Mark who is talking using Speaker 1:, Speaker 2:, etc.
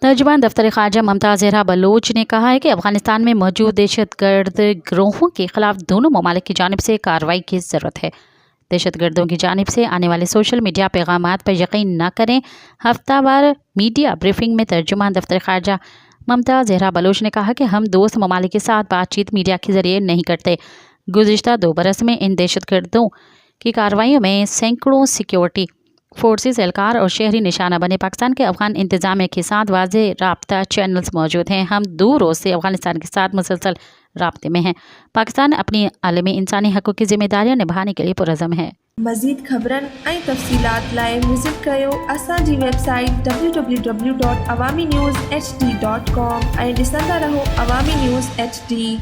Speaker 1: तर्जुमान दफ्तर ख़ारजा ममता ज़हरा बलोच ने कहा है कि अफगानिस्तान में मौजूद दहशतगर्द गिरोहों के खिलाफ दोनों ममालिक की जानिब से कार्रवाई की ज़रूरत है। दहशतगर्दों की जानिब से आने वाले सोशल मीडिया पैगामात पर यकीन न करें। हफ्तावार मीडिया ब्रीफिंग में तर्जुमान दफ्तर ख़ारजा ममता ज़हरा बलोच ने कहा कि हम दोस्त ममालिक के साथ बातचीत मीडिया के ज़रिए नहीं करते। गुज़िश्ता 2 बरस में इन दहशतगर्दों की कार्रवाइयों में सैकड़ों सिक्योरिटी फोर्सेस, एहलकार और शहरी निशाना बने। पाकिस्तान के अफगान इंतजामिया के साथ वाज़ेह राब्ता चैनल्स मौजूद हैं। हम 2 रोज़ से अफगानिस्तान के साथ मुसलसल राब्ते में हैं। पाकिस्तान अपनी आलमी इंसानी हक़ूक़ की जिम्मेदारियां निभाने के लिए पुरज़म है।
Speaker 2: मज़ीद ख़बरन ऐं तफ़सीलात लाइ विज़िट कयो असांजी वेबसाइट www.awamiNewsHD.com ऐं ॾिसंदा रहो अवामी न्यूज़ HD।